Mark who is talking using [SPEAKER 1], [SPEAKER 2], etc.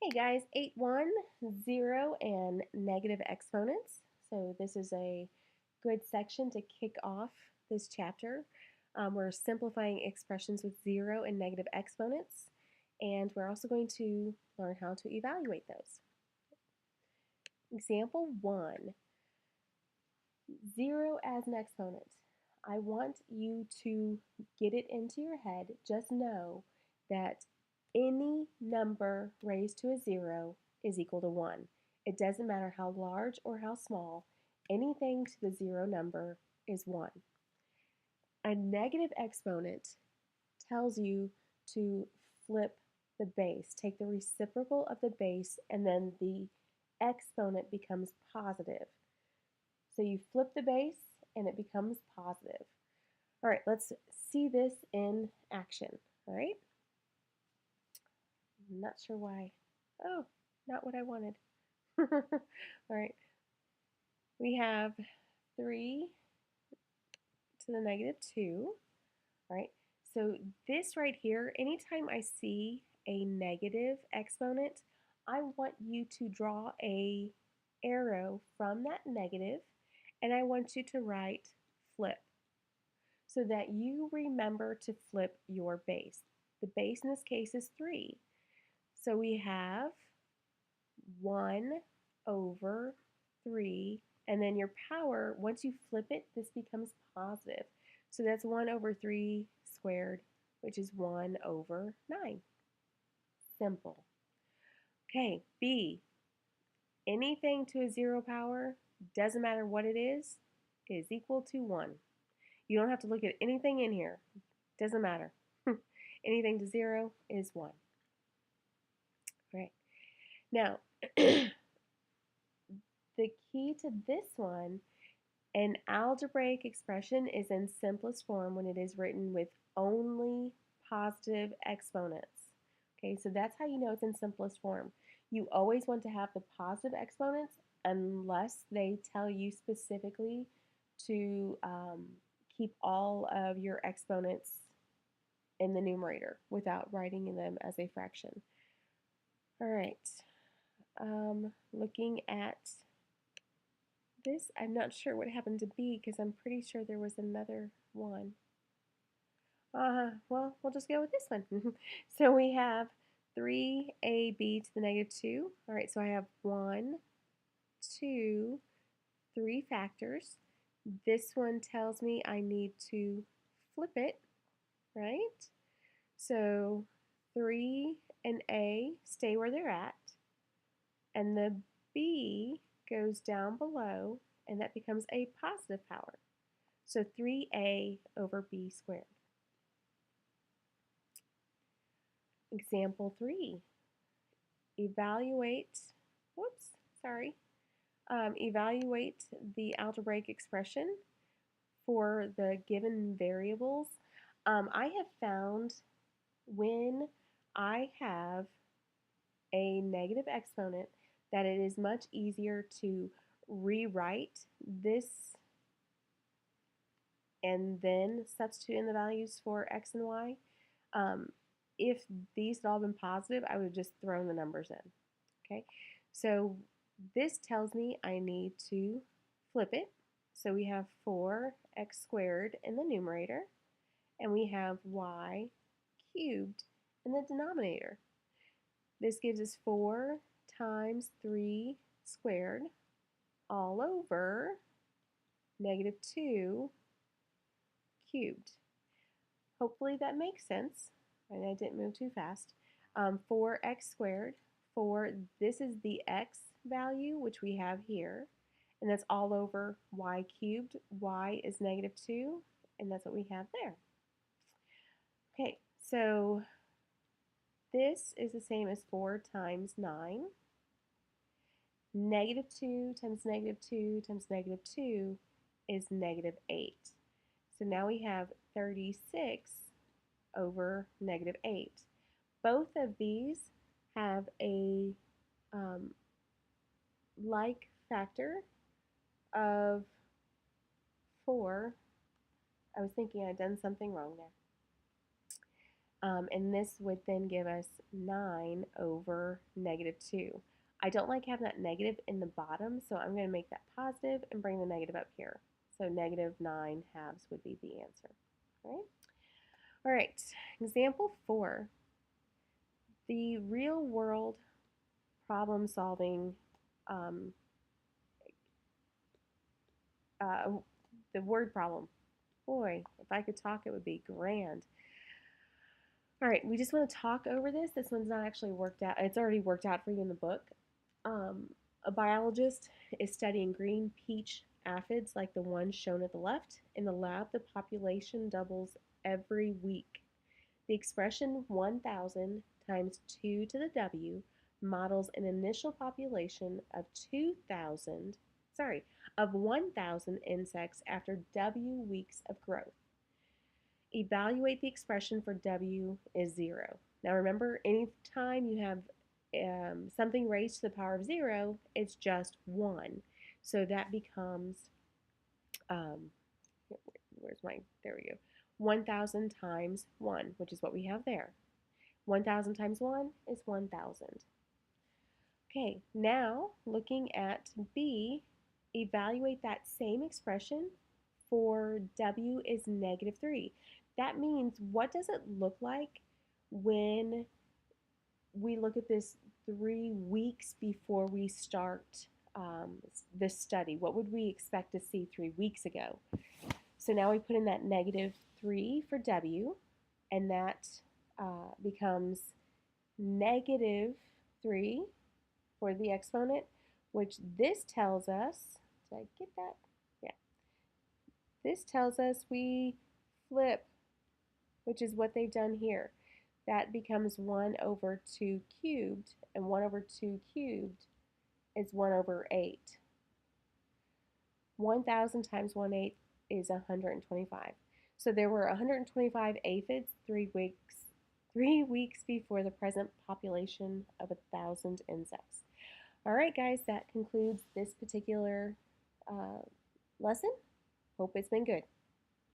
[SPEAKER 1] Hey guys, 810 and negative exponents. So this is a good section to kick off this chapter. We're simplifying expressions with zero and negative exponents, and we're also going to learn how to evaluate those. Example 1, 0 as an exponent. I want you to get it into your head. Just know that any number raised to a 0 is equal to 1. It doesn't matter how large or how small, anything to the 0 number is 1. A negative exponent tells you to flip the base. Take the reciprocal of the base, and then the exponent becomes positive. So you flip the base and it becomes positive. All right, let's see this in action. All right. I'm not sure why. Oh, not what I wanted. All right. We have 3 to the negative 2. All right. So this right here, anytime I see a negative exponent, I want you to draw a arrow from that negative, and I want you to write flip, so that you remember to flip your base. The base in this case is 3. So we have 1 over 3, and then your power, once you flip it, this becomes positive. So that's 1 over 3 squared, which is 1 over 9. Simple. Okay, B. Anything to a 0 power, doesn't matter what it is equal to 1. You don't have to look at anything in here. Doesn't matter. Anything to 0 is 1. Right. Now, the key to this one, an algebraic expression is in simplest form when it is written with only positive exponents. Okay, so that's how you know it's in simplest form. You always want to have the positive exponents unless they tell you specifically to keep all of your exponents in the numerator without writing them as a fraction. All right, looking at this, I'm not sure what happened to B because I'm pretty sure there was another one. Well, we'll just go with this one. So we have 3ab to the negative 2. All right, so I have 1, 2, 3 factors. This one tells me I need to flip it, right? So 3 and A stay where they're at, and the B goes down below, and that becomes a positive power. So 3a over b squared. Example 3. Evaluate the algebraic expression for the given variables. I have found when I have a negative exponent that it is much easier to rewrite this and then substitute in the values for x and y. If these had all been positive, I would have just thrown the numbers in. Okay, so this tells me I need to flip it. So we have 4x squared in the numerator, and we have y cubed in the denominator. This gives us 4 times 3 squared all over negative 2 cubed. Hopefully that makes sense, and I didn't move too fast. 4x squared, this is the x value, which we have here, and that's all over y cubed. Y is negative 2, and that's what we have there. Okay, so this is the same as 4 times 9. Negative 2 times negative 2 times negative 2 is negative 8. So now we have 36 over negative 8. Both of these have a like factor of 4. I was thinking I'd done something wrong there. And this would then give us 9 over -2. I don't like having that negative in the bottom, so I'm going to make that positive and bring the negative up here. So -9/2 would be the answer. All right. All right. Example 4. The real world problem solving, um, uh, the word problem. Boy, if I could talk, it would be grand. All right, we just want to talk over this. This one's not actually worked out. It's already worked out for you in the book. Um, a biologist is studying green peach aphids like the one shown at the left. In the lab, the population doubles every week. The expression 1,000 times 2 to the W models an initial population of 2,000, of 1,000 insects after W weeks of growth. Evaluate the expression for W is 0. Now remember, anytime you have something raised to the power of 0, it's just 1. So that becomes, um, where's my, there we go, 1,000 times 1, which is what we have there. 1,000 times 1 is 1,000. Okay, now looking at B, evaluate that same expression for W is -3. That means, what does it look like when we look at this 3 weeks before we start this study? What would we expect to see 3 weeks ago? So now we put in that -3 for W, and that becomes -3 for the exponent, which this tells us, did I get that? Yeah. This tells us we flip, which is what they've done here. That becomes 1 over 2 cubed, and 1 over 2 cubed is 1 over 8. 1,000 times 1/8 is 125. So there were 125 aphids 3 weeks before the present population of 1,000 insects. All right, guys, that concludes this particular lesson. Hope it's been good.